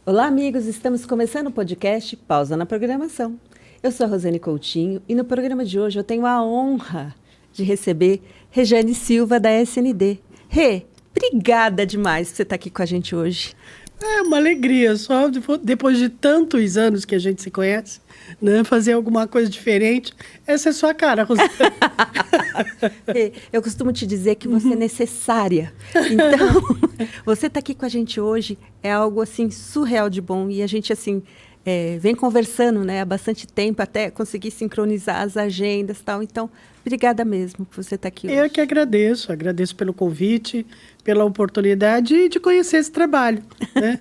Olá, amigos! Estamos começando o podcast Pausa na Programação. Eu sou a Rosane Coutinho e no programa de hoje eu tenho a honra de receber Rejane Silva, da SND. Rê, obrigada demais por você estar aqui com a gente hoje. É uma alegria, só depois de tantos anos que a gente se conhece, né, fazer alguma coisa diferente. Essa é a sua cara, Rosane. Rê, eu costumo te dizer que você é necessária. Então, você estar aqui com a gente hoje é algo assim surreal de bom e a gente assim vem conversando, né, há bastante tempo até conseguir sincronizar as agendas e tal. Então, obrigada mesmo por você estar aqui hoje. Eu que agradeço pelo convite, pela oportunidade de conhecer esse trabalho, né,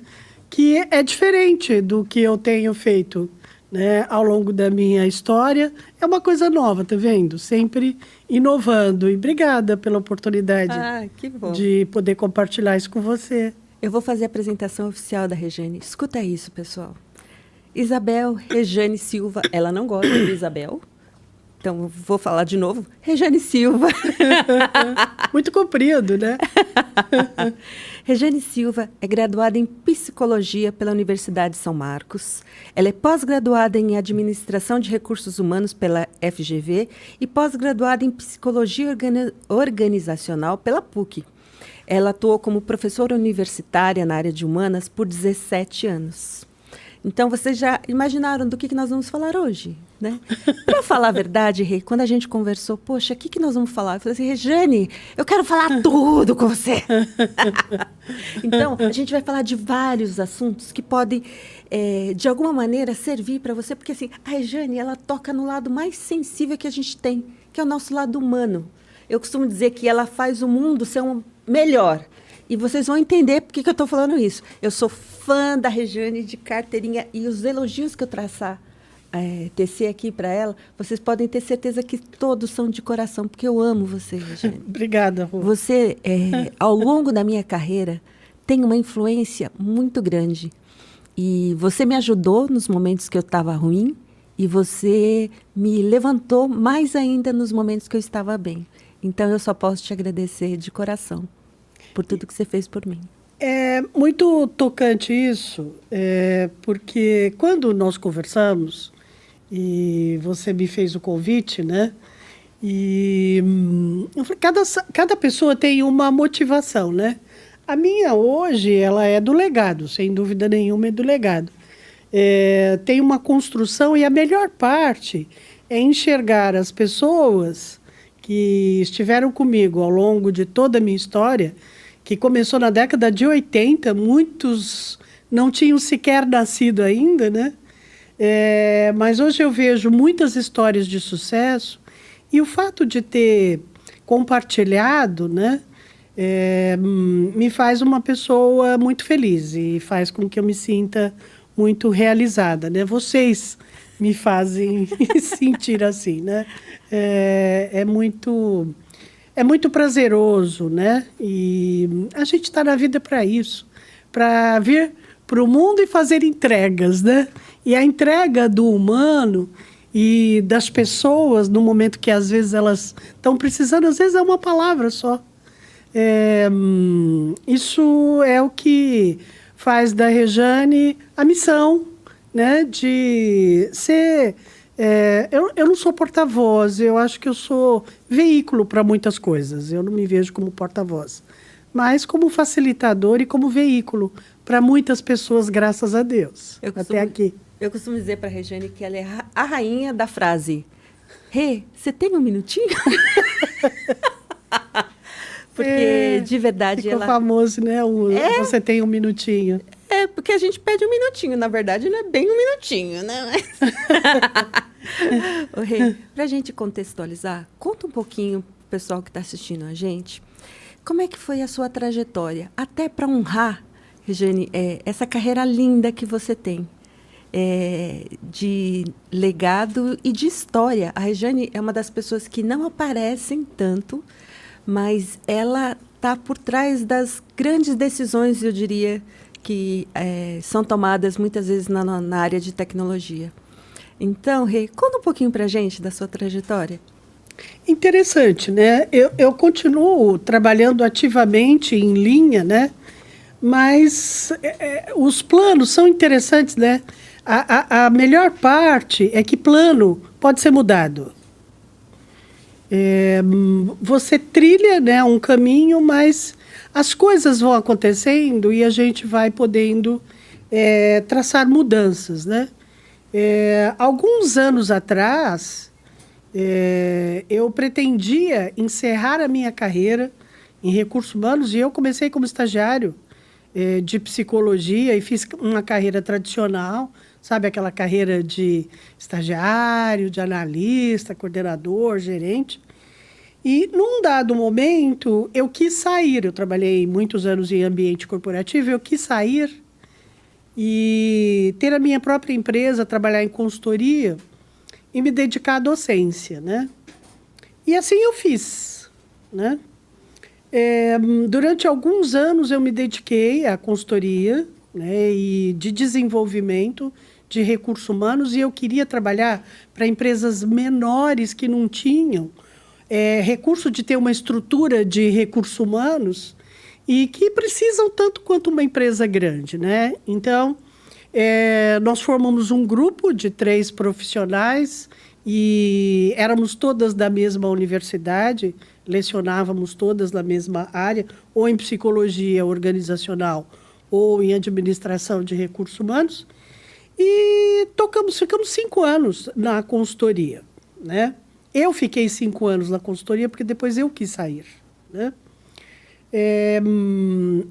que é diferente do que eu tenho feito, né, ao longo da minha história. É uma coisa nova, tá vendo? Sempre inovando. E obrigada pela oportunidade que bom. de poder compartilhar isso com você. Eu vou fazer a apresentação oficial da Rejane. Escuta isso, pessoal. Isabel Rejane Silva. Ela não gosta de Isabel. Então, vou falar de novo. Rejane Silva. Muito comprido, né? Rejane Silva é graduada em Psicologia pela Universidade de São Marcos. Ela é pós-graduada em Administração de Recursos Humanos pela FGV e pós-graduada em Psicologia Organizacional pela PUC. Ela atuou como professora universitária na área de humanas por 17 anos. Então, vocês já imaginaram do que nós vamos falar hoje, né? Para falar a verdade, Rê, quando a gente conversou, poxa, o que nós vamos falar? Eu falei assim, Rejane, eu quero falar tudo com você. Então, a gente vai falar de vários assuntos que podem, de alguma maneira, servir para você, porque assim, a Rejane, ela toca no lado mais sensível que a gente tem, que é o nosso lado humano. Eu costumo dizer que ela faz o mundo ser melhor. E vocês vão entender por que eu estou falando isso. Eu sou fã da Rejane de carteirinha e os elogios que eu tecer aqui para ela, vocês podem ter certeza que todos são de coração, porque eu amo você, Rejane. Obrigada, Rô. Você, ao longo da minha carreira, tem uma influência muito grande. E você me ajudou nos momentos que eu estava ruim e você me levantou mais ainda nos momentos que eu estava bem. Então, eu só posso te agradecer de coração por tudo que você fez por mim. É muito tocante isso, porque quando nós conversamos e você me fez o convite, né? E eu falei, cada pessoa tem uma motivação, né? A minha hoje, ela é do legado, sem dúvida nenhuma é do legado. Tem uma construção e a melhor parte é enxergar as pessoas que estiveram comigo ao longo de toda a minha história, que começou na década de 80, muitos não tinham sequer nascido ainda, né? Mas hoje eu vejo muitas histórias de sucesso e o fato de ter compartilhado, né, me faz uma pessoa muito feliz e faz com que eu me sinta muito realizada, né? Vocês me fazem sentir assim, né? É muito prazeroso, né? E a gente está na vida para isso, para vir para o mundo e fazer entregas, né? E a entrega do humano e das pessoas, no momento que às vezes elas estão precisando, às vezes é uma palavra só. Isso é o que faz da Rejane a missão, né? De ser... eu não sou porta-voz, eu acho que eu sou veículo para muitas coisas. Eu não me vejo como porta-voz, mas como facilitador e como veículo para muitas pessoas, graças a Deus. Até aqui. Eu costumo dizer para a Rejane que ela é a rainha da frase. Rê, você tem um minutinho? Porque, de verdade, ficou famoso, né? Você tem um minutinho. Porque a gente pede um minutinho. Na verdade, não é bem um minutinho, né? Ô, Rê, para a gente contextualizar, conta um pouquinho para o pessoal que está assistindo a gente, como é que foi a sua trajetória, até para honrar, Rejane, essa carreira linda que você tem, de legado e de história. A Rejane é uma das pessoas que não aparecem tanto, mas ela está por trás das grandes decisões, eu diria, que são tomadas muitas vezes na área de tecnologia. Então, Rê, conta um pouquinho para a gente da sua trajetória. Interessante, né? Eu continuo trabalhando ativamente em linha, né? Mas os planos são interessantes, né? A melhor parte é que plano pode ser mudado. Você trilha, né, um caminho, mas as coisas vão acontecendo e a gente vai podendo traçar mudanças, né? Alguns anos atrás, eu pretendia encerrar a minha carreira em recursos humanos e eu comecei como estagiário de psicologia e fiz uma carreira tradicional, sabe, aquela carreira de estagiário, de analista, coordenador, gerente. E, num dado momento, eu quis sair. Eu trabalhei muitos anos em ambiente corporativo, eu quis sair e ter a minha própria empresa, trabalhar em consultoria e me dedicar à docência, né? E assim eu fiz, né? Durante alguns anos eu me dediquei à consultoria, né, e de desenvolvimento de recursos humanos e eu queria trabalhar para empresas menores que não tinham recurso de ter uma estrutura de recursos humanos e que precisam tanto quanto uma empresa grande, né? Então, nós formamos um grupo de 3 profissionais e éramos todas da mesma universidade, lecionávamos todas na mesma área, ou em psicologia organizacional ou em administração de recursos humanos, e ficamos 5 anos na consultoria, né? Eu fiquei 5 anos na consultoria porque depois eu quis sair, né?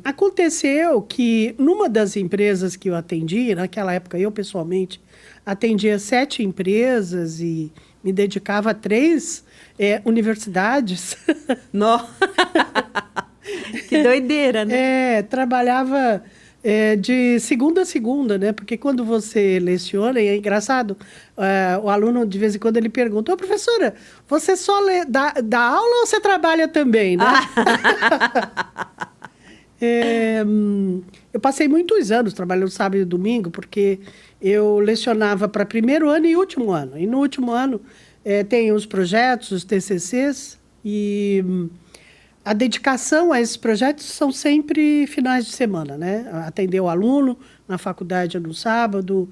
Aconteceu que numa das empresas que eu atendi, naquela época eu pessoalmente atendia 7 empresas e me dedicava a 3 universidades. Nossa! Que doideira, né? Trabalhava de segunda a segunda, né? Porque quando você leciona, e é engraçado, o aluno, de vez em quando, ele pergunta: Ô, professora, você só dá aula ou você trabalha também, né? Eu passei muitos anos trabalhando sábado e domingo, porque eu lecionava para primeiro ano e último ano. E no último ano tem os projetos, os TCCs, e a dedicação a esses projetos são sempre finais de semana, né? Atender o aluno na faculdade no sábado,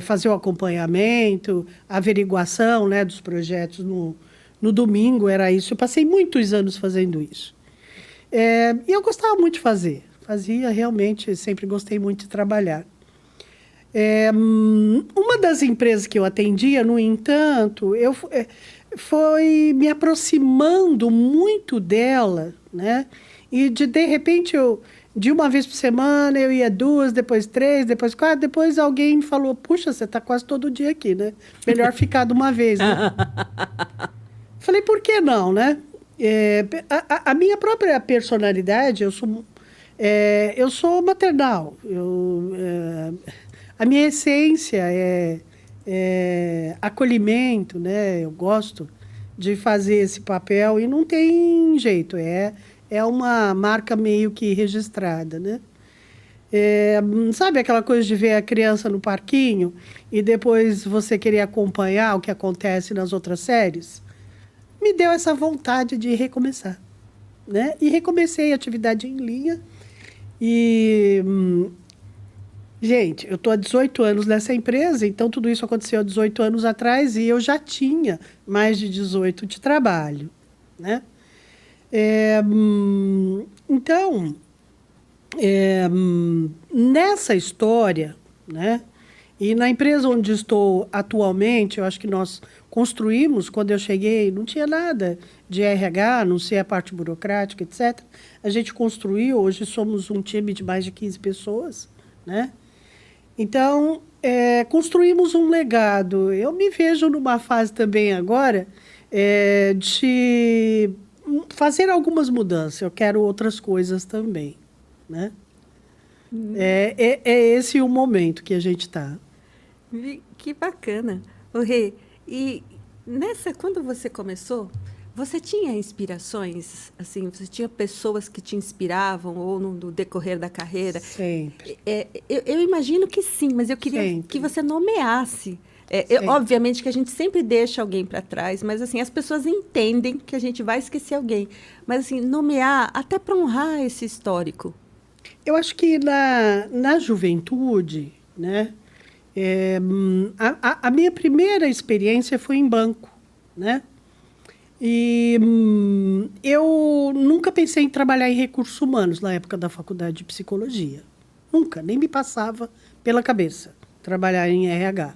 fazer o acompanhamento, a averiguação, né, dos projetos no domingo, era isso. Eu passei muitos anos fazendo isso. E eu gostava muito de fazer. Fazia realmente, sempre gostei muito de trabalhar. Uma das empresas que eu atendia, no entanto, foi me aproximando muito dela, né? E de repente de uma vez por semana eu ia 2, depois 3, depois 4, depois alguém me falou: puxa, você está quase todo dia aqui, né? Melhor ficar de uma vez, né? Falei: por que não, né? A minha própria personalidade, eu sou maternal. A minha essência é acolhimento, né? Eu gosto de fazer esse papel e não tem jeito, é uma marca meio que registrada, né? Sabe aquela coisa de ver a criança no parquinho e depois você querer acompanhar o que acontece nas outras séries? Me deu essa vontade de recomeçar, né? E recomecei a atividade em linha e... Gente, eu estou há 18 anos nessa empresa, então tudo isso aconteceu há 18 anos atrás e eu já tinha mais de 18 de trabalho, né? Então, nessa história, né? E na empresa onde estou atualmente, eu acho que nós construímos, quando eu cheguei, não tinha nada de RH, a não ser a parte burocrática, etc. A gente construiu, hoje somos um time de mais de 15 pessoas, né? Então, construímos um legado. Eu me vejo numa fase também agora de fazer algumas mudanças. Eu quero outras coisas também, né? É esse o momento que a gente está. Que bacana. O Rê, e quando você começou, você tinha inspirações, assim, você tinha pessoas que te inspiravam ou no decorrer da carreira? Sempre. Eu imagino que sim, mas eu queria que você nomeasse. Obviamente que a gente sempre deixa alguém para trás, mas assim, as pessoas entendem que a gente vai esquecer alguém. Mas assim, nomear até para honrar esse histórico. Eu acho que na juventude, né, a minha primeira experiência foi em banco, né? E eu nunca pensei em trabalhar em recursos humanos na época da faculdade de psicologia. Nunca, nem me passava pela cabeça trabalhar em RH.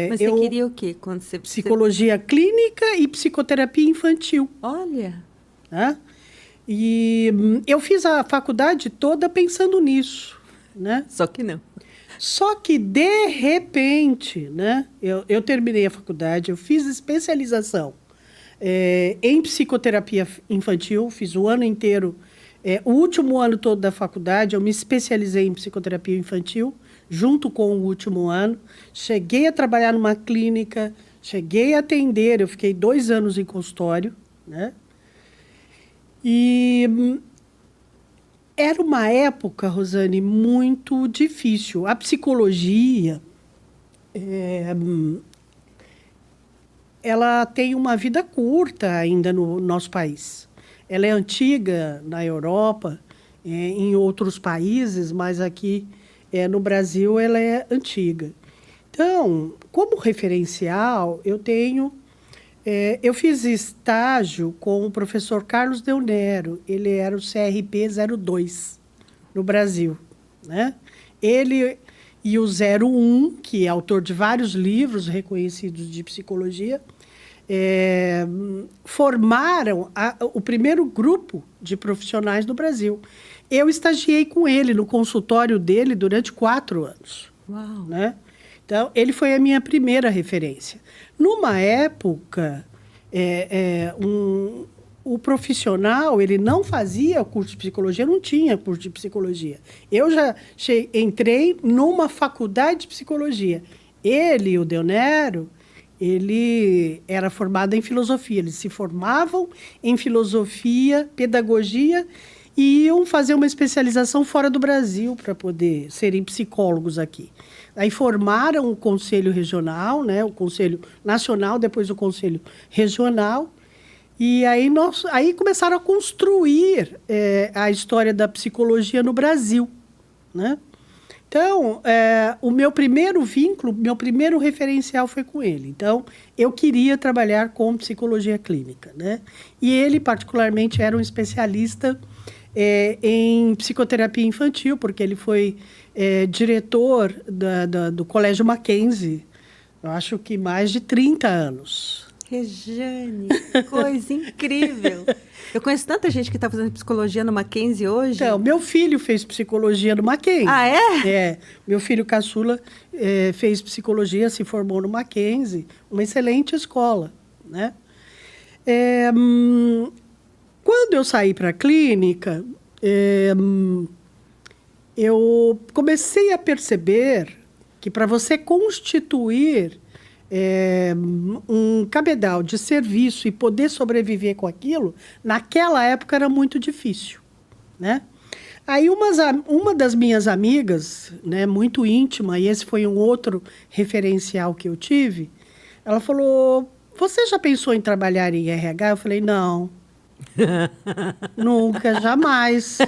Mas você queria o quê? Quando Psicologia clínica e psicoterapia infantil. Olha! Né? E eu fiz a faculdade toda pensando nisso, né? Só que não. Só que, de repente, né, eu terminei a faculdade, eu fiz especialização em psicoterapia infantil, fiz o ano inteiro, o último ano todo da faculdade, eu me especializei em psicoterapia infantil, junto com o último ano. Cheguei a trabalhar numa clínica, cheguei a atender, eu fiquei 2 anos em consultório, né? E era uma época, Rosane, muito difícil. A psicologia, ela tem uma vida curta ainda no nosso país. Ela é antiga na Europa, em outros países, mas aqui no Brasil ela é antiga. Então, como referencial, eu fiz estágio com o professor Carlos Del Nero. Ele era o CRP 02 no Brasil, né? Ele e o 01, que é autor de vários livros reconhecidos de psicologia, formaram o primeiro grupo de profissionais do Brasil. Eu estagiei com ele no consultório dele durante 4 anos. Uau! Né? Então, ele foi a minha primeira referência. Numa época, o profissional ele não fazia curso de psicologia, não tinha curso de psicologia. Eu já entrei numa faculdade de psicologia. Ele, o Del Nero, ele era formado em filosofia. Eles se formavam em filosofia, pedagogia e iam fazer uma especialização fora do Brasil para poder serem psicólogos aqui. Aí formaram o Conselho Regional, né, o Conselho Nacional, depois o Conselho Regional, e aí começaram a construir a história da psicologia no Brasil, né? Então, o meu primeiro vínculo, meu primeiro referencial foi com ele. Então, eu queria trabalhar com psicologia clínica, né? E ele, particularmente, era um especialista em psicoterapia infantil, porque ele foi diretor do Colégio Mackenzie, eu acho que mais de 30 anos. Rejane, que coisa incrível! Eu conheço tanta gente que está fazendo psicologia no Mackenzie hoje. Então, meu filho fez psicologia no Mackenzie. Ah, é? Meu filho caçula fez psicologia, se formou no Mackenzie, uma excelente escola, né? Quando eu saí para a clínica, eu comecei a perceber que para você constituir um cabedal de serviço e poder sobreviver com aquilo, naquela época era muito difícil, né? Aí uma das minhas amigas, né, muito íntima, e esse foi um outro referencial que eu tive, ela falou, você já pensou em trabalhar em RH? Eu falei, não. Nunca, jamais.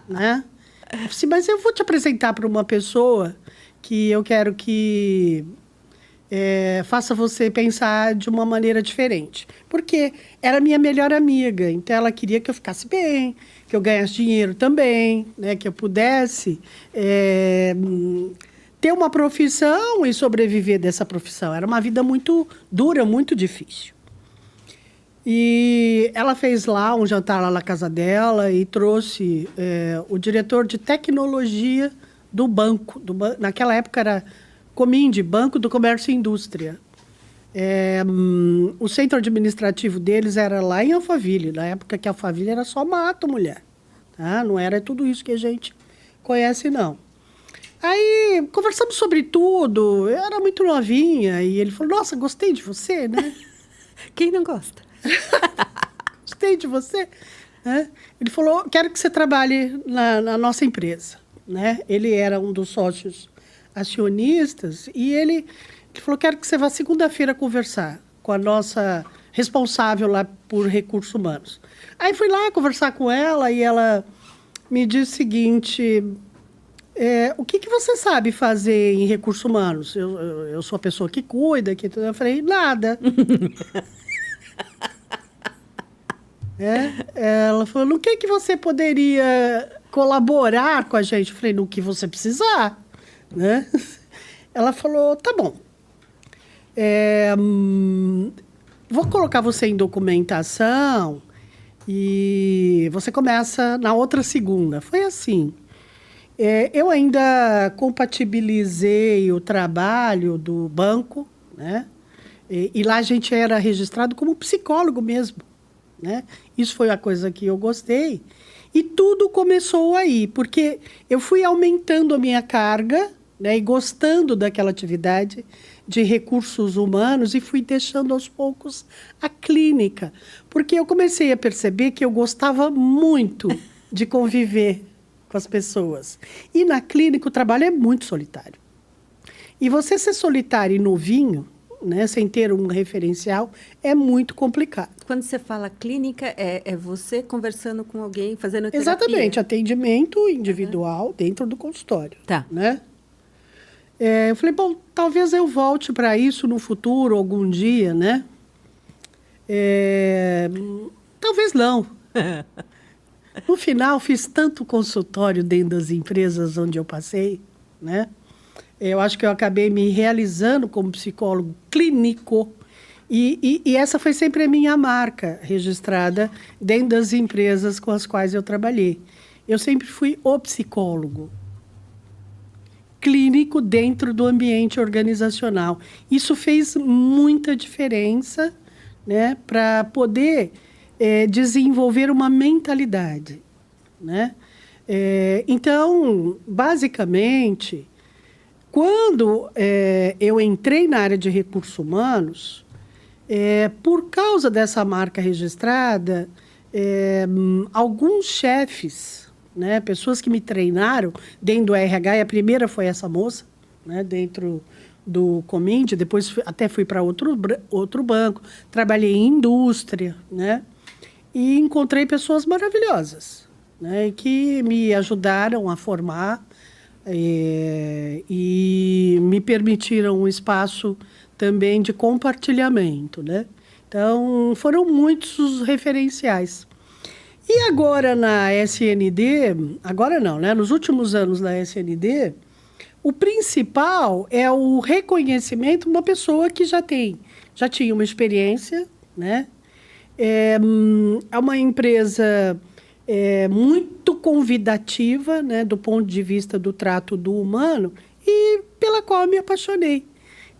Né? Eu disse, mas eu vou te apresentar para uma pessoa que eu quero que faça você pensar de uma maneira diferente. Porque era minha melhor amiga, então ela queria que eu ficasse bem, que eu ganhasse dinheiro também, né? Que eu pudesse ter uma profissão e sobreviver dessa profissão. Era uma vida muito dura, muito difícil. E ela fez lá um jantar lá na casa dela e trouxe o diretor de tecnologia do banco. Naquela época era Cominde, Banco do Comércio e Indústria. O centro administrativo deles era lá em Alphaville, na época que Alphaville era só mato, mulher. Tá? Não era tudo isso que a gente conhece, não. Aí conversamos sobre tudo, eu era muito novinha, e ele falou, nossa, gostei de você, né? Quem não gosta? Gostei de você. Ele falou, quero que você trabalhe na nossa empresa. Né? Ele era um dos sócios acionistas e ele falou, quero que você vá segunda-feira conversar com a nossa responsável lá por recursos humanos. Aí fui lá conversar com ela e ela me disse o seguinte: o que você sabe fazer em recursos humanos? Eu sou a pessoa que cuida, que tudo. Eu falei, nada. Ela falou, no que você poderia colaborar com a gente? Eu falei, no que você precisar, né? Ela falou, tá bom. Vou colocar você em documentação e você começa na outra segunda. Foi assim. Eu ainda compatibilizei o trabalho do banco, né? E lá a gente era registrado como psicólogo mesmo, né? Isso foi a coisa que eu gostei. E tudo começou aí, porque eu fui aumentando a minha carga, né, e gostando daquela atividade de recursos humanos e fui deixando aos poucos a clínica, porque eu comecei a perceber que eu gostava muito de conviver com as pessoas. E na clínica o trabalho é muito solitário. E você ser solitário e novinho, né, sem ter um referencial, é muito complicado. Quando você fala clínica, é você conversando com alguém, fazendo terapia? Exatamente, atendimento individual dentro do consultório. Tá. Né? Eu falei, bom, talvez eu volte para isso no futuro, algum dia, né? Talvez não. No final, fiz tanto consultório dentro das empresas onde eu passei, né? Eu acho que eu acabei me realizando como psicólogo clínico e essa foi sempre a minha marca registrada dentro das empresas com as quais eu trabalhei. Eu sempre fui o psicólogo clínico dentro do ambiente organizacional. Isso fez muita diferença, né, para poder desenvolver uma mentalidade, né? Então, basicamente, quando eu entrei na área de recursos humanos, por causa dessa marca registrada, alguns chefes, né, pessoas que me treinaram dentro do RH, e a primeira foi essa moça, né, dentro do Cominde, depois até fui para outro banco, trabalhei em indústria, né, e encontrei pessoas maravilhosas, né, que me ajudaram a formar e me permitiram um espaço também de compartilhamento, né? Então, foram muitos os referenciais. E agora na SND, agora não, né? Nos últimos anos na SND, o principal é o reconhecimento de uma pessoa que já tinha uma experiência, né? É uma empresa muito convidativa, né, do ponto de vista do trato do humano e pela qual eu me apaixonei.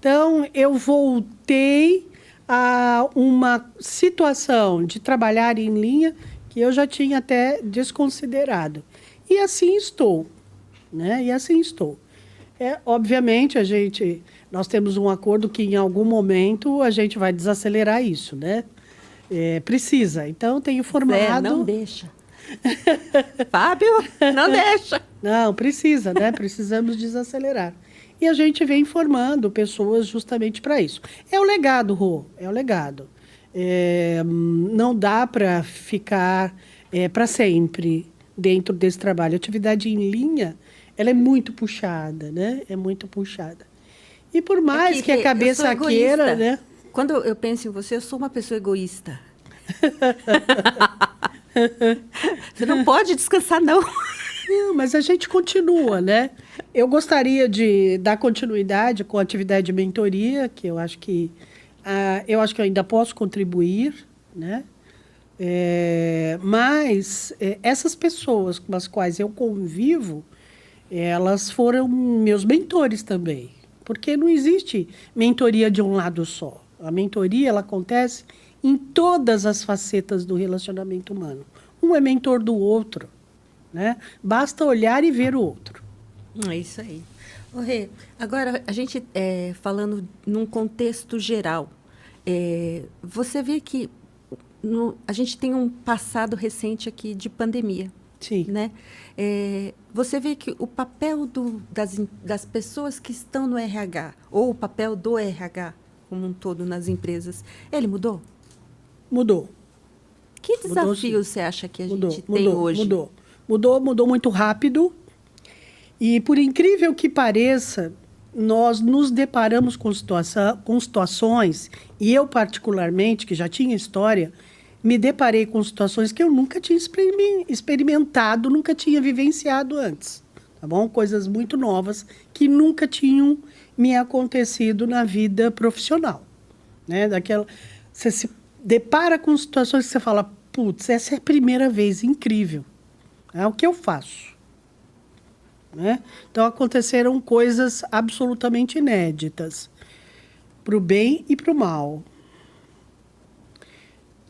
Então, eu voltei a uma situação de trabalhar em linha que eu já tinha até desconsiderado. E assim estou, né? E assim estou. Obviamente, nós temos um acordo que em algum momento a gente vai desacelerar isso, né? Precisa. Então, tenho formado... não deixa. Fábio, não deixa. Não, precisa, né? Precisamos desacelerar. E a gente vem formando pessoas justamente para isso. É o legado, Rô, é o legado. Não dá para ficar para sempre dentro desse trabalho. A atividade em linha, ela é muito puxada, né? É muito puxada. E por mais que a cabeça queira, né? Quando eu penso em você, eu sou uma pessoa egoísta. Você não pode descansar, não. Não, mas a gente continua, né? Eu gostaria de dar continuidade com a atividade de mentoria, que eu acho que eu ainda posso contribuir, né? Mas essas pessoas com as quais eu convivo, elas foram meus mentores também, porque não existe mentoria de um lado só. A mentoria, ela acontece em todas as facetas do relacionamento humano. Um é mentor do outro, né? Basta olhar e ver o outro. É isso aí. Rê, agora, a gente falando num contexto geral, você vê que a gente tem um passado recente aqui de pandemia. Sim. Né? Você vê que o papel das pessoas que estão no RH, ou o papel do RH como um todo nas empresas, ele mudou? Mudou. Que desafio você acha que a gente tem hoje? Mudou muito rápido. E, por incrível que pareça, nós nos deparamos com situações, e eu particularmente, que já tinha história, me deparei com situações que eu nunca tinha experimentado, nunca tinha vivenciado antes, tá bom? Coisas muito novas que nunca tinham me acontecido na vida profissional, né? Você se depara com situações que você fala, putz, essa é a primeira vez, incrível. É o que eu faço. Né? Então, aconteceram coisas absolutamente inéditas, para o bem e para o mal.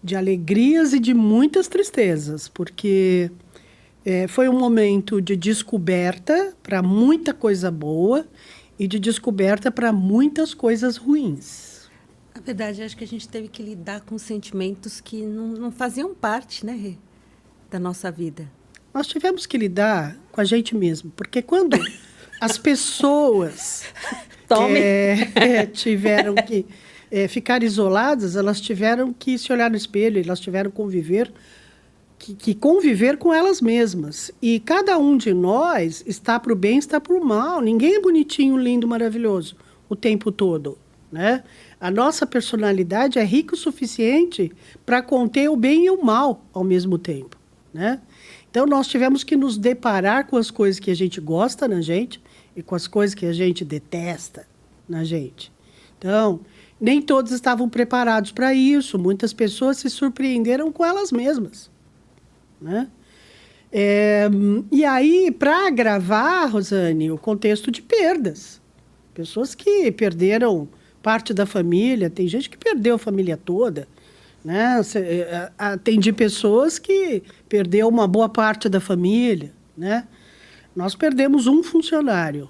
De alegrias e de muitas tristezas, porque foi um momento de descoberta para muita coisa boa e de descoberta para muitas coisas ruins. Na verdade, acho que a gente teve que lidar com sentimentos que não faziam parte, né, Rê, da nossa vida. Nós tivemos que lidar com a gente mesmo, porque quando as pessoas tiveram que ficar isoladas, elas tiveram que se olhar no espelho, elas tiveram que conviver com elas mesmas. E cada um de nós está para o bem, está para o mal. Ninguém é bonitinho, lindo, maravilhoso o tempo todo, né? A nossa personalidade é rica o suficiente para conter o bem e o mal ao mesmo tempo, né? Então, nós tivemos que nos deparar com as coisas que a gente gosta na gente e com as coisas que a gente detesta na gente. Então, nem todos estavam preparados para isso. Muitas pessoas se surpreenderam com elas mesmas, né? E aí, para agravar, Rosane, o contexto de perdas. Pessoas que perderam parte da família, tem gente que perdeu a família toda, né? Atendi pessoas que perdeu uma boa parte da família, né? Nós perdemos um funcionário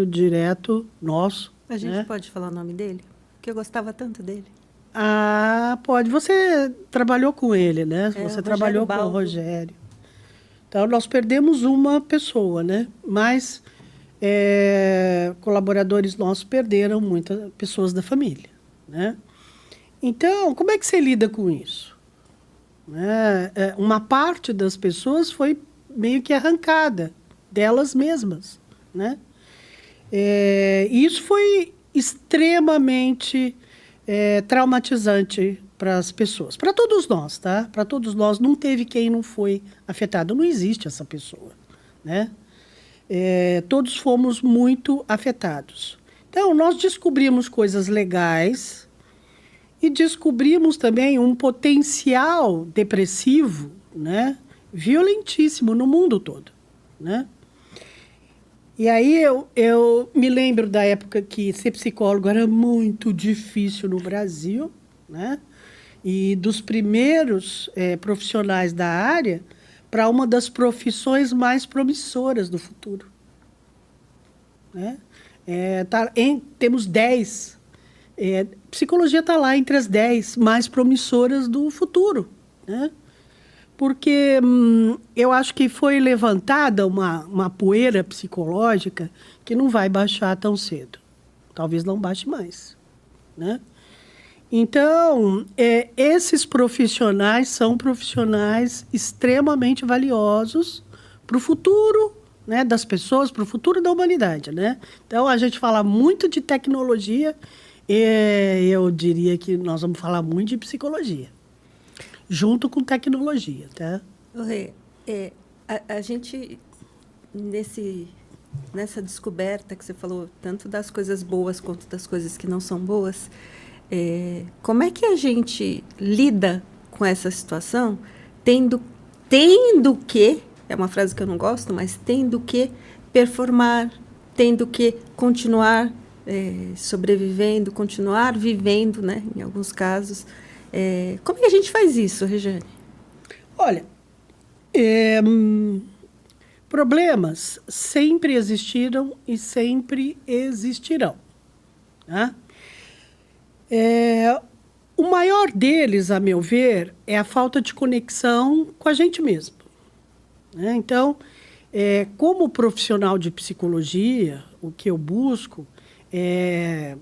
direto nosso. A gente pode falar o nome dele? Porque eu gostava tanto dele. Ah, pode. Você trabalhou com ele, né? Você trabalhou com o Rogério. Então, nós perdemos uma pessoa, né? Mas colaboradores nossos perderam muitas pessoas da família, né? Então, como é que você lida com isso? Uma parte das pessoas foi meio que arrancada delas mesmas, né? E isso foi extremamente traumatizante para as pessoas. Para todos nós, tá? Para todos nós, não teve quem não foi afetado. Não existe essa pessoa, né? Todos fomos muito afetados. Então, nós descobrimos coisas legais e descobrimos também um potencial depressivo, né, violentíssimo no mundo todo, né? E aí eu me lembro da época que ser psicólogo era muito difícil no Brasil, né? E dos primeiros profissionais da área para uma das profissões mais promissoras do futuro, né? Temos 10. Psicologia está lá entre as 10 mais promissoras do futuro, né? Porque eu acho que foi levantada uma poeira psicológica que não vai baixar tão cedo. Talvez não baixe mais, né? Então, esses profissionais são profissionais extremamente valiosos para o futuro, né, das pessoas, para o futuro da humanidade, né? Então, a gente fala muito de tecnologia e eu diria que nós vamos falar muito de psicologia, junto com tecnologia, tá? Rê, a gente, nessa descoberta que você falou, tanto das coisas boas quanto das coisas que não são boas, como é que a gente lida com essa situação, tendo que, é uma frase que eu não gosto, mas tendo que performar, tendo que continuar sobrevivendo, continuar vivendo, né, em alguns casos. Como é que a gente faz isso, Regiane? Olha, problemas sempre existiram e sempre existirão, né? O maior deles, a meu ver, é a falta de conexão com a gente mesmo, né? Então, como profissional de psicologia, o que eu busco é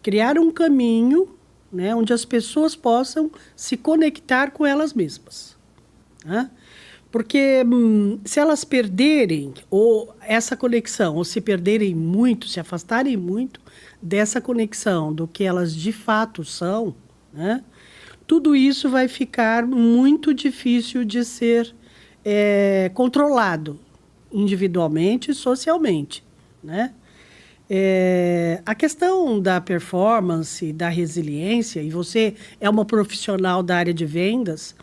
criar um caminho, né, onde as pessoas possam se conectar com elas mesmas, né? Porque se elas perderem ou essa conexão, ou se perderem muito, se afastarem muito dessa conexão do que elas de fato são, né? Tudo isso vai ficar muito difícil de ser controlado individualmente e socialmente, né? A questão da performance, da resiliência, e você é uma profissional da área de vendas,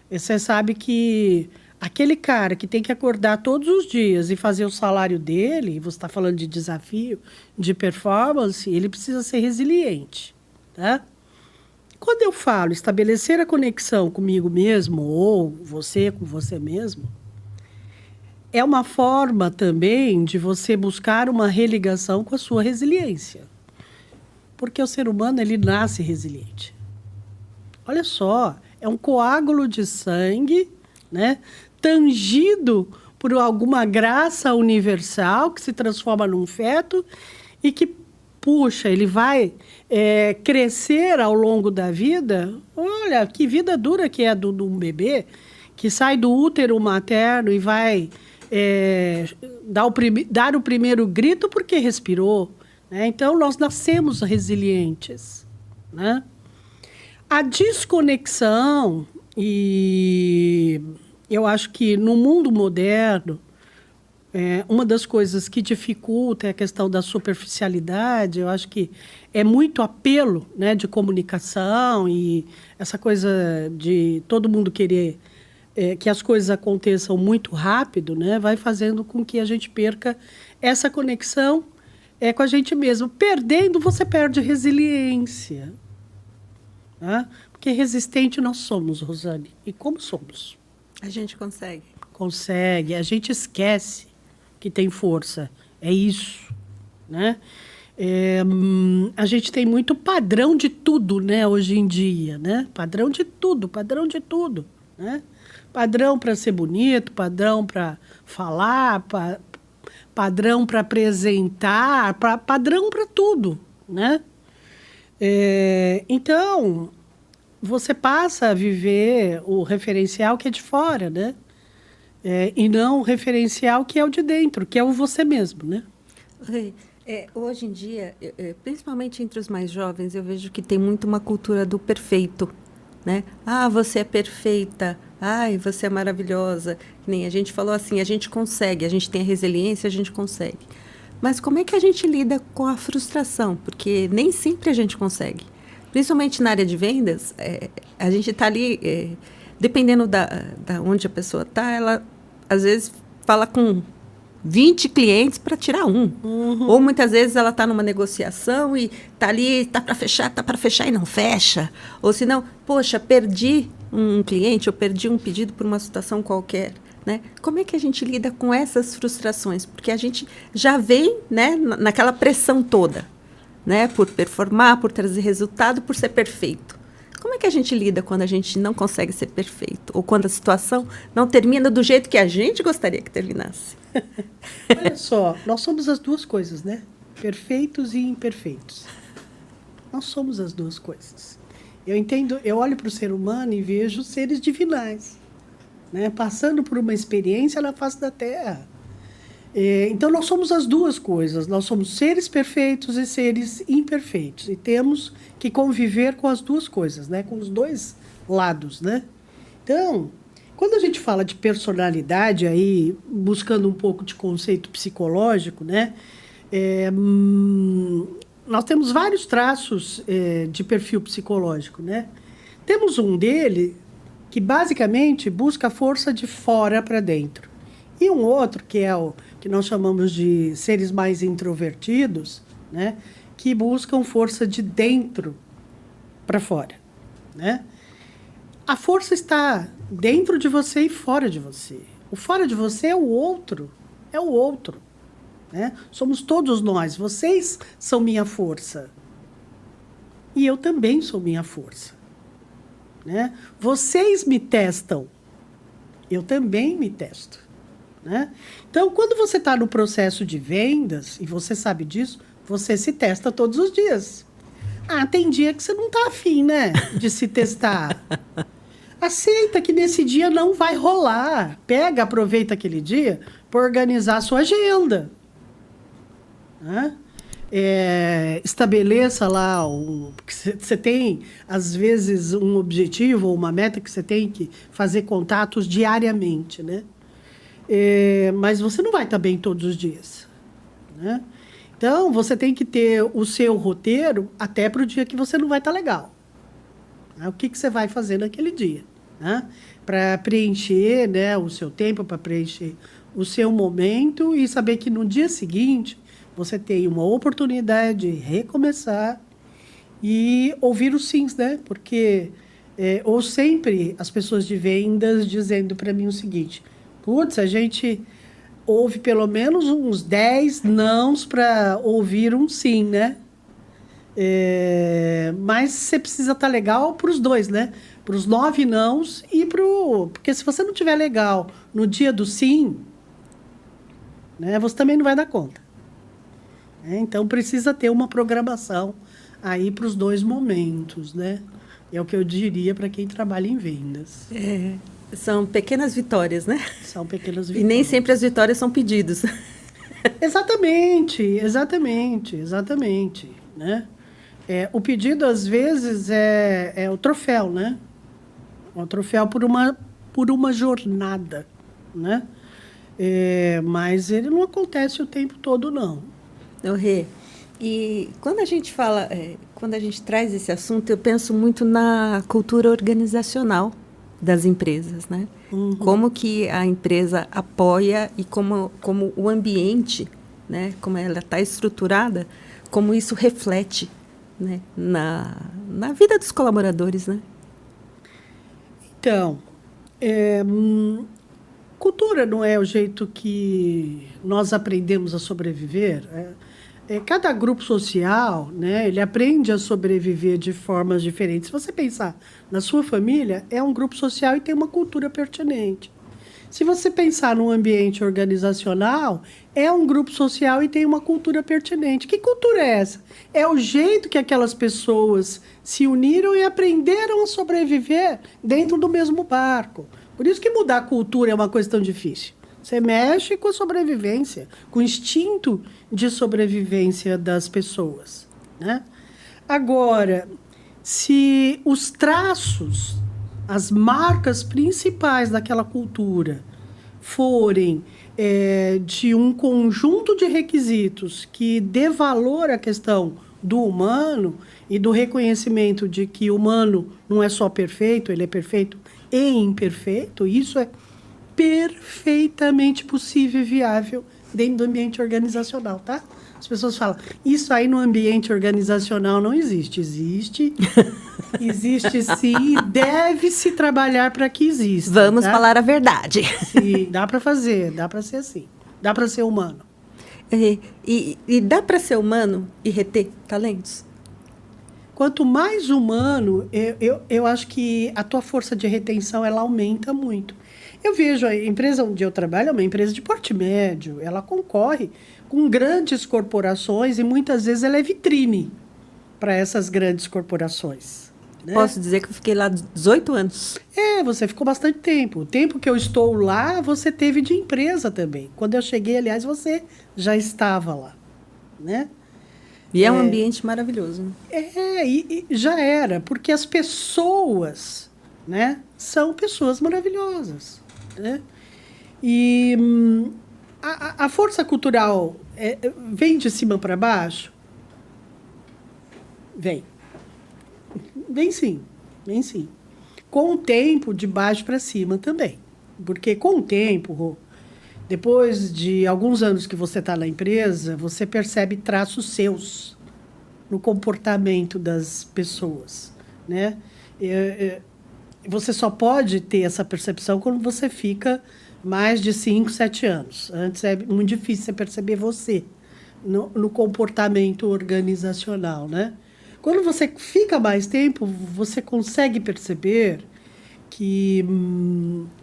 você sabe que aquele cara que tem que acordar todos os dias e fazer o salário dele, e você está falando de desafio, de performance, ele precisa ser resiliente, tá? Quando eu falo estabelecer a conexão comigo mesmo, ou você com você mesmo, é uma forma também de você buscar uma religação com a sua resiliência. Porque o ser humano, ele nasce resiliente. Olha só, é um coágulo de sangue, né, tangido por alguma graça universal que se transforma num feto e que, puxa, ele vai crescer ao longo da vida. Olha, que vida dura que é de um bebê que sai do útero materno e vai dar o primeiro grito porque respirou, né? Então, nós nascemos resilientes, né? A desconexão, e eu acho que no mundo moderno, uma das coisas que dificulta é a questão da superficialidade. Eu acho que é muito apelo, né, de comunicação e essa coisa de todo mundo querer que as coisas aconteçam muito rápido, né, vai fazendo com que a gente perca essa conexão com a gente mesmo. Perdendo, você perde resiliência. Tá? Porque resistente nós somos, Rosane. E como somos? A gente consegue. Consegue. A gente esquece que tem força. É isso, né? A gente tem muito padrão de tudo, né, hoje em dia, né? Padrão de tudo, né? Padrão para ser bonito, padrão para falar, padrão para apresentar, padrão para tudo, né? Então, você passa a viver o referencial que é de fora, né? E não o referencial que é o de dentro, que é o você mesmo, né? Hoje em dia, principalmente entre os mais jovens, eu vejo que tem muito uma cultura do perfeito, né? Ah, você é perfeita. Ai, você é maravilhosa. Que nem a gente falou assim, a gente consegue, a gente tem a resiliência, a gente consegue. Mas como é que a gente lida com a frustração? Porque nem sempre a gente consegue. Principalmente na área de vendas, a gente está ali, dependendo da onde a pessoa está, ela às vezes fala com 20 clientes para tirar um. Uhum. Ou muitas vezes ela está numa negociação e está ali, está para fechar e não fecha. Ou se não, poxa, perdi um cliente ou perdi um pedido por uma situação qualquer. Né? Como é que a gente lida com essas frustrações? Porque a gente já vem, né, naquela pressão toda, né, por performar, por trazer resultado, por ser perfeito. Como é que a gente lida quando a gente não consegue ser perfeito? Ou quando a situação não termina do jeito que a gente gostaria que terminasse? Olha só, nós somos as duas coisas, né? Perfeitos e imperfeitos. Nós somos as duas coisas. Eu entendo, eu olho para o ser humano e vejo seres divinais, né? Passando por uma experiência na face da Terra. Então, nós somos as duas coisas. Nós somos seres perfeitos e seres imperfeitos. E temos que conviver com as duas coisas, né? Com os dois lados, né? Então, quando a gente fala de personalidade, aí, buscando um pouco de conceito psicológico, né? Nós temos vários traços de perfil psicológico, né? Temos um dele que, basicamente, busca a força de fora para dentro. E um outro, que é o que nós chamamos de seres mais introvertidos, né, que buscam força de dentro para fora, né? A força está dentro de você e fora de você. O fora de você é o outro, né? Somos todos nós. Vocês são minha força. E eu também sou minha força, né? Vocês me testam. Eu também me testo. Né? Então, quando você está no processo de vendas, e você sabe disso, você se testa todos os dias. Ah, tem dia que você não está afim, né, de se testar. Aceita que nesse dia não vai rolar. Aproveita aquele dia para organizar a sua agenda. Né? Estabeleça lá, você tem, às vezes, um objetivo ou uma meta que você tem que fazer contatos diariamente, né? Mas você não vai estar bem todos os dias. Né? Então, você tem que ter o seu roteiro até para o dia que você não vai estar legal. O que você vai fazer naquele dia? Né? Para preencher, né, o seu tempo, para preencher o seu momento e saber que no dia seguinte você tem uma oportunidade de recomeçar e ouvir os sims, né? Porque ou sempre as pessoas de vendas dizendo para mim o seguinte: putz, a gente ouve pelo menos uns 10 nãos para ouvir um sim, né? Mas você precisa estar legal para os dois, né? Para os 9 nãos e porque se você não estiver legal no dia do sim, né, você também não vai dar conta. Então, precisa ter uma programação aí para os 2 momentos, né? É o que eu diria para quem trabalha em vendas. São pequenas vitórias, né? São pequenas vitórias. E nem sempre as vitórias são pedidos. Exatamente. Né? O pedido, às vezes, é o troféu, né? O troféu por uma jornada, né? Mas ele não acontece o tempo todo, não. Rê, e quando a gente fala, quando a gente traz esse assunto, eu penso muito na cultura organizacional das empresas, né? Uhum. Como que a empresa apoia e como o ambiente, né? Como ela está estruturada, como isso reflete, né? na vida dos colaboradores, né? Então, cultura não é o jeito que nós aprendemos a sobreviver. Cada grupo social, né, ele aprende a sobreviver de formas diferentes. Se você pensar na sua família, é um grupo social e tem uma cultura pertinente. Se você pensar num ambiente organizacional, é um grupo social e tem uma cultura pertinente. Que cultura é essa? É o jeito que aquelas pessoas se uniram e aprenderam a sobreviver dentro do mesmo barco. Por isso que mudar a cultura é uma coisa tão difícil. Você mexe com a sobrevivência, com o instinto de sobrevivência das pessoas, né? Agora, se os traços, as marcas principais daquela cultura forem de um conjunto de requisitos que dê valor à questão do humano e do reconhecimento de que o humano não é só perfeito, ele é perfeito e imperfeito, isso é perfeitamente possível e viável dentro do ambiente organizacional, tá? As pessoas falam, isso aí no ambiente organizacional não existe. Existe sim, e deve-se trabalhar para que exista. Vamos falar a verdade. Sim, dá para fazer, dá para ser assim, dá para ser humano. E dá para ser humano e reter talentos? Quanto mais humano, eu acho que a tua força de retenção ela aumenta muito. Eu vejo a empresa onde eu trabalho é uma empresa de porte médio, ela concorre com grandes corporações e muitas vezes ela é vitrine para essas grandes corporações. Né? Posso dizer que eu fiquei lá 18 anos. Você ficou bastante tempo. O tempo que eu estou lá, você teve de empresa também. Quando eu cheguei, aliás, você já estava lá. Né? E é um ambiente maravilhoso. E já era, porque as pessoas, né, são pessoas maravilhosas. Né? E a força cultural vem de cima para baixo? Vem sim. Com o tempo, de baixo para cima também. Porque com o tempo, depois de alguns anos que você está na empresa, você percebe traços seus no comportamento das pessoas. Né? Você só pode ter essa percepção quando você fica mais de 5, 7 anos. Antes é muito difícil você perceber você no comportamento organizacional, né? Quando você fica mais tempo, você consegue perceber que,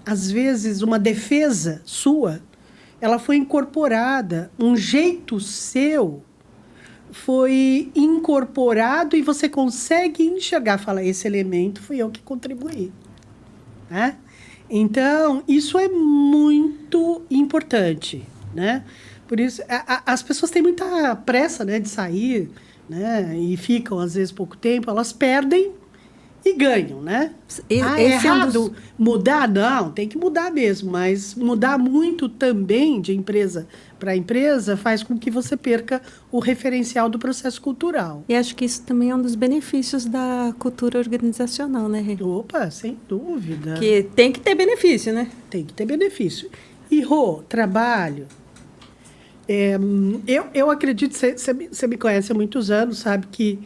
às vezes, uma defesa sua, ela foi incorporada, um jeito seu foi incorporado e você consegue enxergar, fala, esse elemento fui eu que contribuí. né? Então, isso é muito importante, né? Por isso, as pessoas têm muita pressa, né, de sair, né? E ficam, às vezes, pouco tempo. Elas perdem e ganham, né? É errado mudar? Não, tem que mudar mesmo. Mas mudar muito também de empresa para empresa faz com que você perca o referencial do processo cultural. E acho que isso também é um dos benefícios da cultura organizacional, né, Rê? Opa, sem dúvida. Que tem que ter benefício, né? Tem que ter benefício. E, Rô, trabalho. Eu acredito, você me conhece há muitos anos, sabe que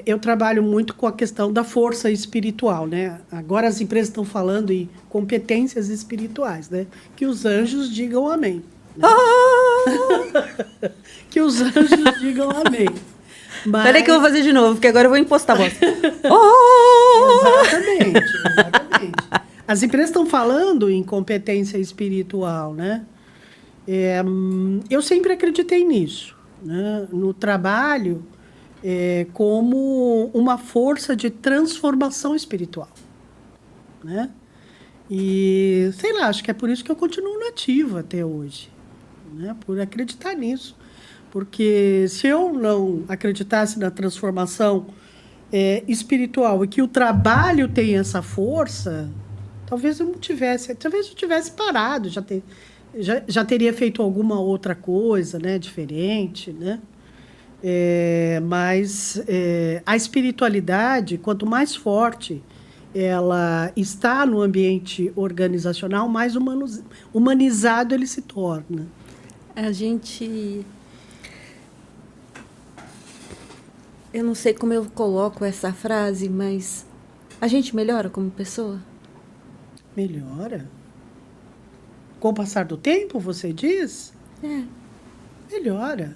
eu trabalho muito com a questão da força espiritual, né? Agora as empresas estão falando em competências espirituais, né? Que os anjos digam amém. Né? Que os anjos digam amém. Mas... Peraí que eu vou fazer de novo, porque agora eu vou impostar a voz. Exatamente. As empresas estão falando em competência espiritual, né? Eu sempre acreditei nisso, né? No trabalho como uma força de transformação espiritual, né? E, sei lá, acho que é por isso que eu continuo nativa até hoje, né? Por acreditar nisso. Porque se eu não acreditasse na transformação espiritual e que o trabalho tem essa força, talvez eu tivesse parado, já teria feito alguma outra coisa, né, diferente, né? Mas a espiritualidade, quanto mais forte ela está no ambiente organizacional, mais humanizado ele se torna. Eu não sei como eu coloco essa frase, mas a gente melhora como pessoa? Melhora? Com o passar do tempo, você diz? Melhora.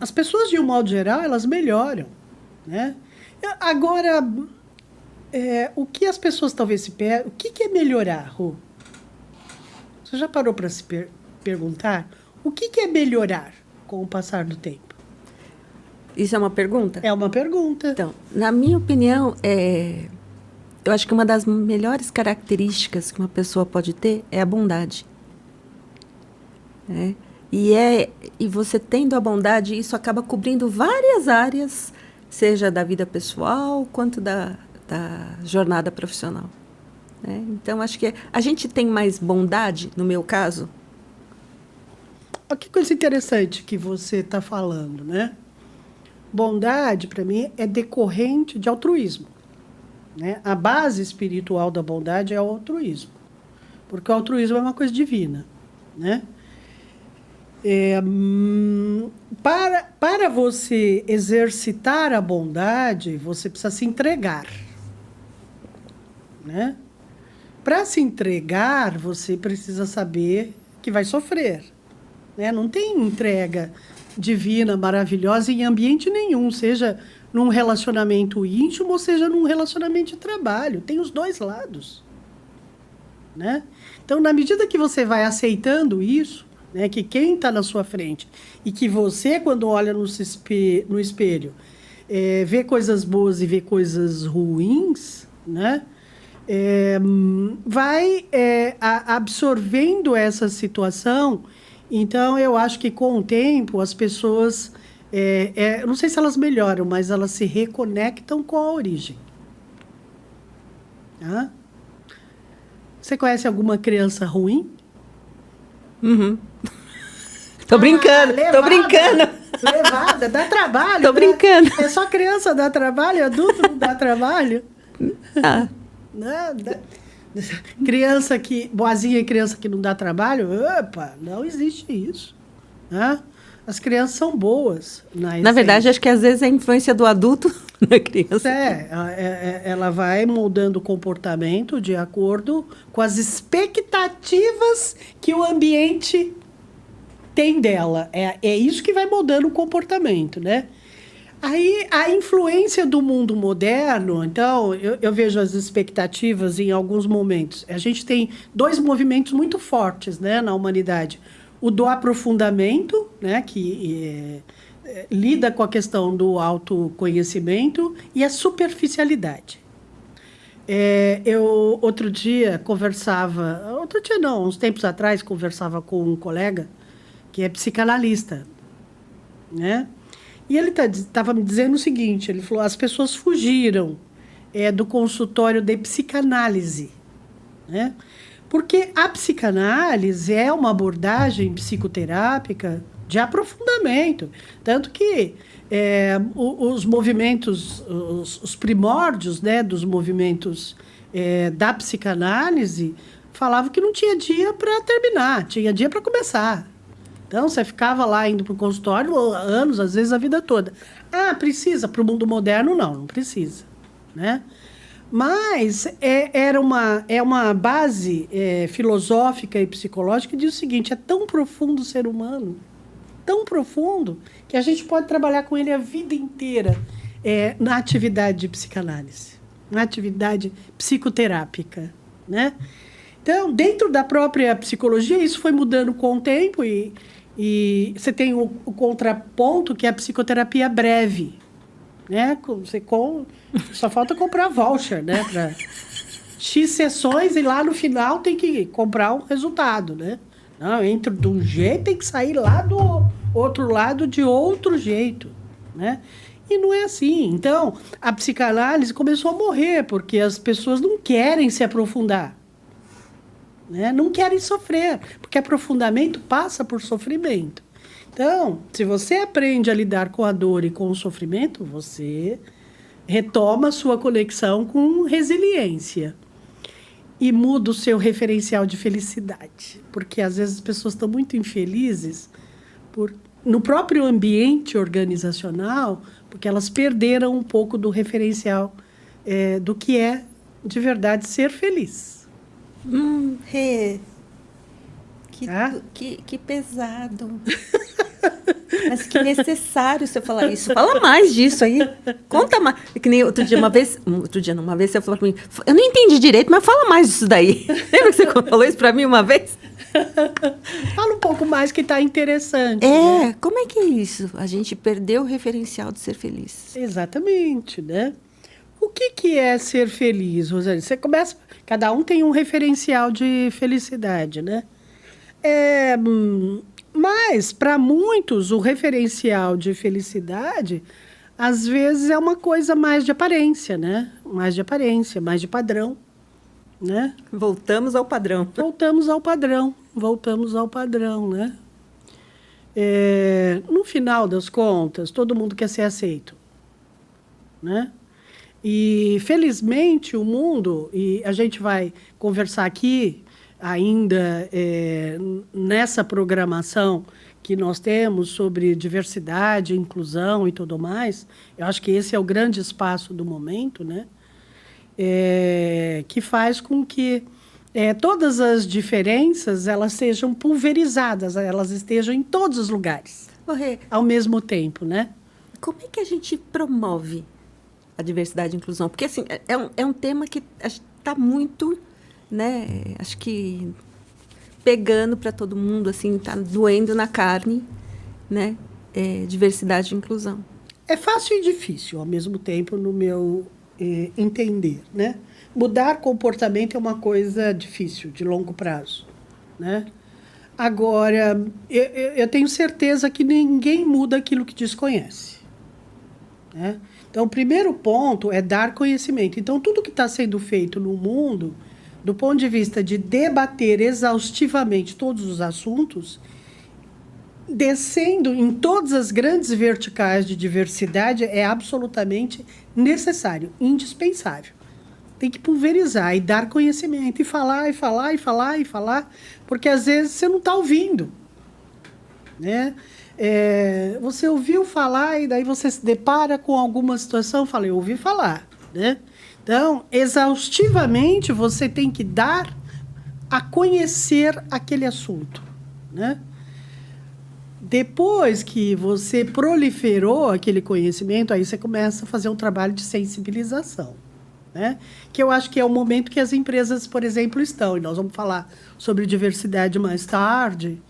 As pessoas, de um modo geral, elas melhoram, né? Agora, o que as pessoas talvez se perguntam... O que é melhorar, Rô? Você já parou para se perguntar? O que é melhorar com o passar do tempo? Isso é uma pergunta? É uma pergunta. Então, na minha opinião, eu acho que uma das melhores características que uma pessoa pode ter é a bondade. Né? E você tendo a bondade, isso acaba cobrindo várias áreas, seja da vida pessoal, quanto da jornada profissional. Né? Então, acho que a gente tem mais bondade, no meu caso. Olha que coisa interessante que você está falando, né? Bondade, para mim, é decorrente de altruísmo. Né? A base espiritual da bondade é o altruísmo. Porque o altruísmo é uma coisa divina. Né? Para você exercitar a bondade, você precisa se entregar. Né? Para se entregar, você precisa saber que vai sofrer. Né? Não tem entrega divina, maravilhosa em ambiente nenhum, seja num relacionamento íntimo ou seja num relacionamento de trabalho. Tem os dois lados. Né? Então, na medida que você vai aceitando isso, né, que quem está na sua frente e que você, quando olha no espelho, vê coisas boas e vê coisas ruins, né, vai absorvendo essa situação. Então, eu acho que com o tempo as pessoas, não sei se elas melhoram, mas elas se reconectam com a origem. Tá? Você conhece alguma criança ruim? Uhum. Tô brincando. Levada, dá trabalho. Tô brincando. É só criança dá trabalho, adulto não dá trabalho? Nada. Criança boazinha e criança que não dá trabalho, opa, não existe isso. Né? As crianças são boas. Na verdade, acho que às vezes é a influência do adulto na criança. Ela vai moldando o comportamento de acordo com as expectativas que o ambiente tem dela. É isso que vai moldando o comportamento, né? Aí, a influência do mundo moderno, então, eu vejo as expectativas em alguns momentos. A gente tem dois movimentos muito fortes, né, na humanidade. O do aprofundamento, né, que lida com a questão do autoconhecimento, e a superficialidade. Eu, outro dia não, uns tempos atrás, conversava com um colega que é psicanalista, né? E ele estava me dizendo o seguinte, ele falou, as pessoas fugiram do consultório de psicanálise, né? Porque a psicanálise é uma abordagem psicoterápica de aprofundamento. Tanto que os movimentos, os primórdios, né, dos movimentos da psicanálise falavam que não tinha dia para terminar, tinha dia para começar. Então, você ficava lá indo para o consultório anos, às vezes a vida toda. Ah, precisa? Para o mundo moderno, não precisa, né? Mas é uma base filosófica e psicológica que diz o seguinte, é tão profundo o ser humano, tão profundo, que a gente pode trabalhar com ele a vida inteira na atividade de psicanálise, na atividade psicoterápica, né? Então, dentro da própria psicologia, isso foi mudando com o tempo e você tem o contraponto, que é a psicoterapia breve, né? Só falta comprar voucher, né? Para X sessões e lá no final tem que comprar um resultado, né? Não, entra de um jeito, tem que sair lá do outro lado de outro jeito, né? E não é assim. Então, a psicanálise começou a morrer, porque as pessoas não querem se aprofundar, né? Não querem sofrer, porque aprofundamento passa por sofrimento. Então, se você aprende a lidar com a dor e com o sofrimento, você retoma a sua conexão com resiliência e muda o seu referencial de felicidade. Porque, às vezes, as pessoas estão muito infelizes no próprio ambiente organizacional, porque elas perderam um pouco do referencial do que é, de verdade, ser feliz. Rê, que pesado. Mas que necessário você falar isso. Fala mais disso aí. Conta mais. Que nem uma vez você falou para mim, eu não entendi direito, mas fala mais disso daí. Lembra que você falou isso para mim uma vez? Fala um pouco mais que está interessante. Né? Como é que é isso? A gente perdeu o referencial de ser feliz. Exatamente, né? O que é ser feliz, Rosane? Cada um tem um referencial de felicidade, né? Mas, para muitos, o referencial de felicidade, às vezes, é uma coisa mais de aparência, né? Mais de aparência, mais de padrão, né? Voltamos ao padrão. Voltamos ao padrão, né? No final das contas, todo mundo quer ser aceito, né? E, felizmente, o mundo, e a gente vai conversar aqui ainda nessa programação que nós temos sobre diversidade, inclusão e tudo mais, eu acho que esse é o grande espaço do momento, né? Que faz com que todas as diferenças elas sejam pulverizadas, elas estejam em todos os lugares, ao mesmo tempo, né? Como é que a gente promove a diversidade e a inclusão? Porque assim, é um tema que está muito, né, acho que pegando para todo mundo, assim, está doendo na carne, né? Diversidade e inclusão. É fácil e difícil, ao mesmo tempo, no meu entender, né? Mudar comportamento é uma coisa difícil, de longo prazo, né? Agora, eu tenho certeza que ninguém muda aquilo que desconhece, né? Então, o primeiro ponto é dar conhecimento. Então, tudo que está sendo feito no mundo, do ponto de vista de debater exaustivamente todos os assuntos, descendo em todas as grandes verticais de diversidade, é absolutamente necessário, indispensável. Tem que pulverizar e dar conhecimento, e falar, porque às vezes você não está ouvindo, né? Você ouviu falar e daí você se depara com alguma situação, fala, eu ouvi falar, né? Então, exaustivamente, você tem que dar a conhecer aquele assunto, né? Depois que você proliferou aquele conhecimento, aí você começa a fazer um trabalho de sensibilização, né? Que eu acho que é o momento que as empresas, por exemplo, estão. E nós vamos falar sobre diversidade mais tarde.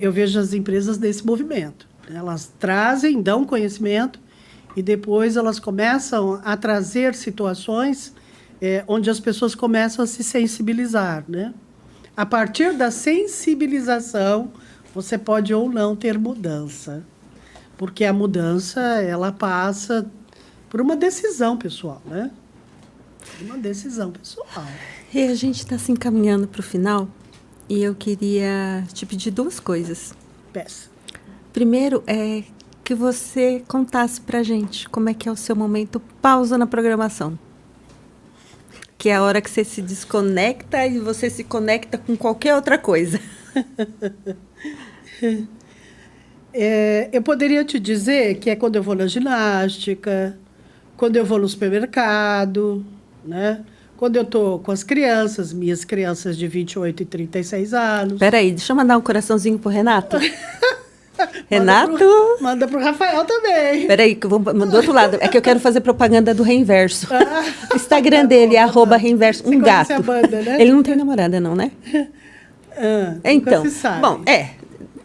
Eu vejo as empresas nesse movimento. Elas trazem, dão conhecimento, e depois elas começam a trazer situações onde as pessoas começam a se sensibilizar, né? A partir da sensibilização, você pode ou não ter mudança, porque a mudança ela passa por uma decisão pessoal, né? Uma decisão pessoal. E a gente está se encaminhando para o final e eu queria te pedir 2 coisas. Peça. Primeiro é que você contasse para a gente como é que é o seu momento pausa na programação. Que é a hora que você se desconecta e você se conecta com qualquer outra coisa. Eu poderia te dizer que é quando eu vou na ginástica, quando eu vou no supermercado, né? Quando eu estou com as crianças, minhas crianças de 28 e 36 anos. Espera aí, deixa eu mandar um coraçãozinho pro Renato. Renato? Manda pro Rafael também. Espera aí, que eu vou do outro lado. É que eu quero fazer propaganda do Reinverso. O Instagram dele é @Reinverso, um gato. A banda, né? Ele não tem namorada não, né? Então, nunca se sabe. Bom,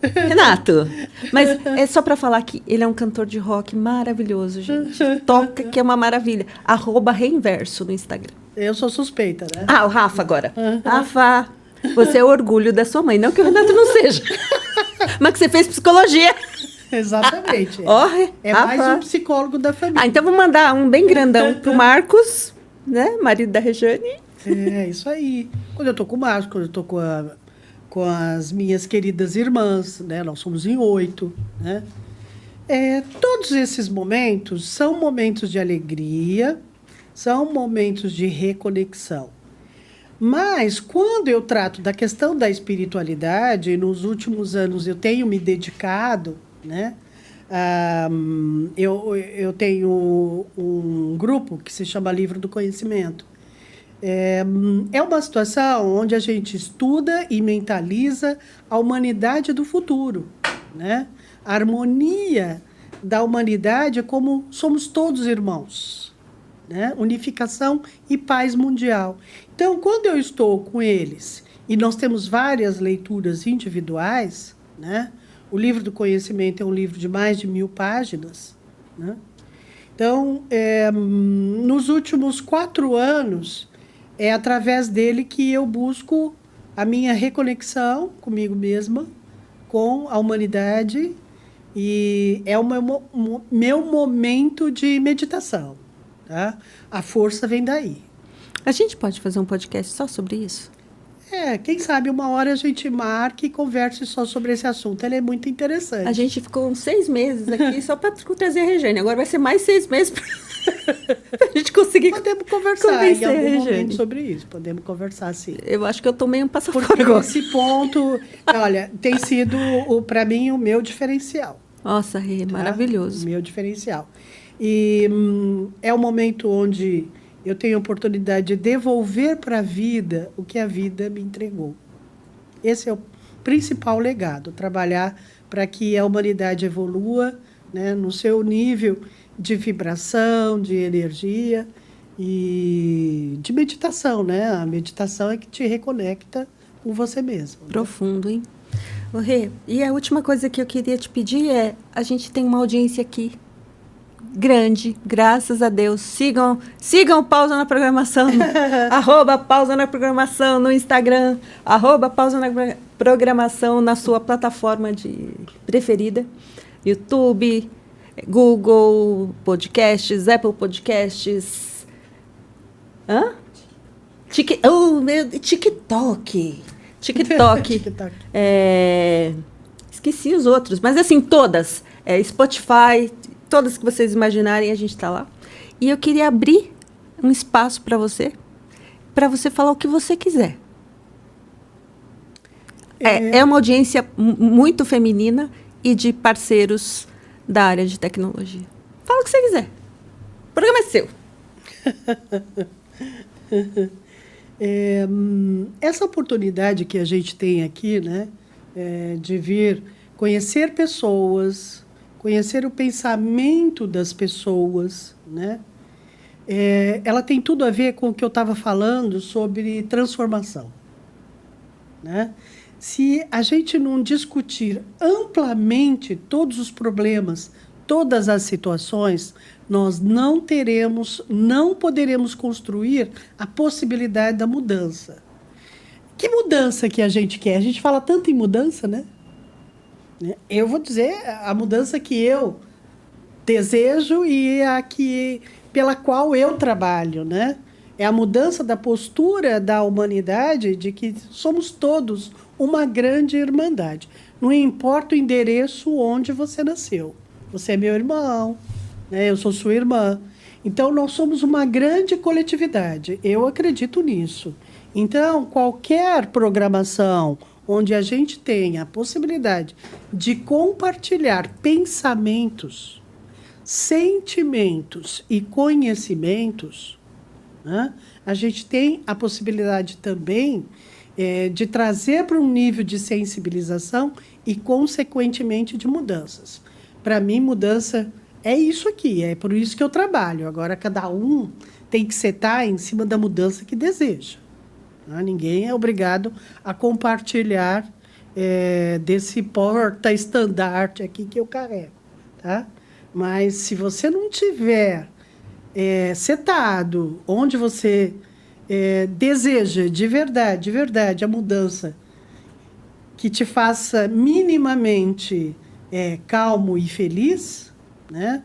Renato, mas é só para falar que ele é um cantor de rock maravilhoso, gente. Toca que é uma maravilha. @Reinverso no Instagram. Eu sou suspeita, né? O Rafa agora. Rafa, você é o orgulho da sua mãe. Não que o Renato não seja, mas que você fez psicologia. Exatamente. É Rafa. mais um psicólogo da família. Então vou mandar um bem grandão pro Marcos, né? Marido da Rejane. É, isso aí. Quando eu tô com o Marcos, quando eu tô com as minhas queridas irmãs, né? Nós somos em 8, né? Todos esses momentos são momentos de alegria, são momentos de reconexão. Mas, quando eu trato da questão da espiritualidade, nos últimos anos eu tenho me dedicado, né? Eu tenho um grupo que se chama Livro do Conhecimento. É uma situação onde a gente estuda e mentaliza a humanidade do futuro, né? A harmonia da humanidade como somos todos irmãos, né? Unificação e paz mundial. Então, quando eu estou com eles, e nós temos várias leituras individuais, né? O Livro do Conhecimento é um livro de mais de 1000 páginas, né? Então, nos últimos 4 anos, é através dele que eu busco a minha reconexão comigo mesma, com a humanidade, e é o meu momento de meditação. Tá? A força vem daí. A gente pode fazer um podcast só sobre isso? Quem sabe uma hora a gente marque e converse só sobre esse assunto. Ele é muito interessante. A gente ficou uns 6 meses aqui só para trazer a Rejane. Agora vai ser mais 6 meses para a gente conseguir. Podemos conversar em algum momento sobre isso. Podemos conversar, sim. Eu acho que eu tomei um passaporte. Porque esse ponto, olha, tem sido, para mim, o meu diferencial. Nossa, Rê, maravilhoso. O meu diferencial. E é um momento onde eu tenho a oportunidade de devolver para a vida o que a vida me entregou. Esse é o principal legado, trabalhar para que a humanidade evolua, né, no seu nível de vibração, de energia e de meditação, né? A meditação é que te reconecta com você mesmo. Profundo, hein? Rê, e a última coisa que eu queria te pedir é, a gente tem uma audiência aqui grande, graças a Deus. Sigam o Pausa na Programação, @Pausa na Programação no Instagram, @Pausa na Programação na sua plataforma preferida, YouTube, Google Podcasts, Apple Podcasts, TikTok. Esqueci os outros, mas assim, todas. Spotify, todas que vocês imaginarem, a gente está lá. E eu queria abrir um espaço para você falar o que você quiser. É uma audiência muito feminina e de parceiros da área de tecnologia. Fala o que você quiser. O programa é seu. Essa oportunidade que a gente tem aqui, né, de vir conhecer pessoas, conhecer o pensamento das pessoas, né, ela tem tudo a ver com o que eu estava falando sobre transformação, né? Se a gente não discutir amplamente todos os problemas, todas as situações, nós não poderemos construir a possibilidade da mudança. Que mudança que a gente quer? A gente fala tanto em mudança, né? Eu vou dizer a mudança que eu desejo e pela qual eu trabalho, né? É a mudança da postura da humanidade de que somos todos uma grande irmandade. Não importa o endereço onde você nasceu. Você é meu irmão, né? Eu sou sua irmã. Então, nós somos uma grande coletividade. Eu acredito nisso. Então, qualquer programação onde a gente tenha a possibilidade de compartilhar pensamentos, sentimentos e conhecimentos, né? A gente tem a possibilidade também de trazer para um nível de sensibilização e, consequentemente, de mudanças. Para mim, mudança é isso aqui, é por isso que eu trabalho. Agora, cada um tem que setar em cima da mudança que deseja. Ninguém é obrigado a compartilhar desse porta-estandarte aqui que eu carrego. Tá? Mas, se você não tiver setado onde você deseja de verdade, a mudança que te faça minimamente calmo e feliz, né?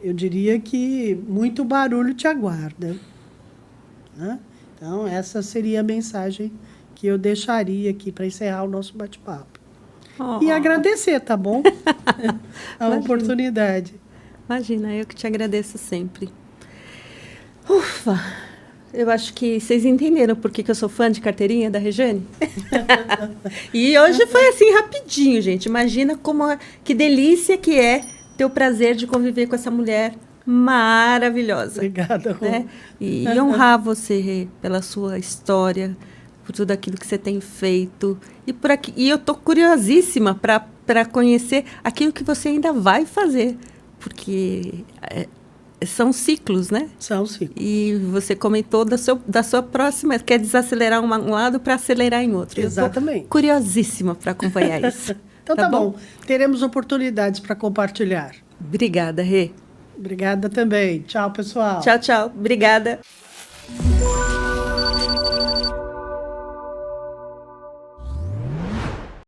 Eu diria que muito barulho te aguarda. Né? Então, essa seria a mensagem que eu deixaria aqui para encerrar o nosso bate-papo. E agradecer, tá bom? A oportunidade. Imagina, eu que te agradeço sempre. Ufa! Eu acho que vocês entenderam por que eu sou fã de carteirinha da Rejane. E hoje foi assim, rapidinho, gente. Imagina que delícia que é ter o prazer de conviver com essa mulher maravilhosa. Obrigada, Rô. Né? E honrar você, Rê, pela sua história, por tudo aquilo que você tem feito. E eu estou curiosíssima para conhecer aquilo que você ainda vai fazer. Porque são ciclos, né? São ciclos. E você comentou da sua próxima, quer desacelerar um lado para acelerar em outro. Exatamente. Curiosíssima para acompanhar isso. Então tá bom. Teremos oportunidades para compartilhar. Obrigada, Rê. Obrigada também. Tchau, pessoal. Tchau, tchau. Obrigada.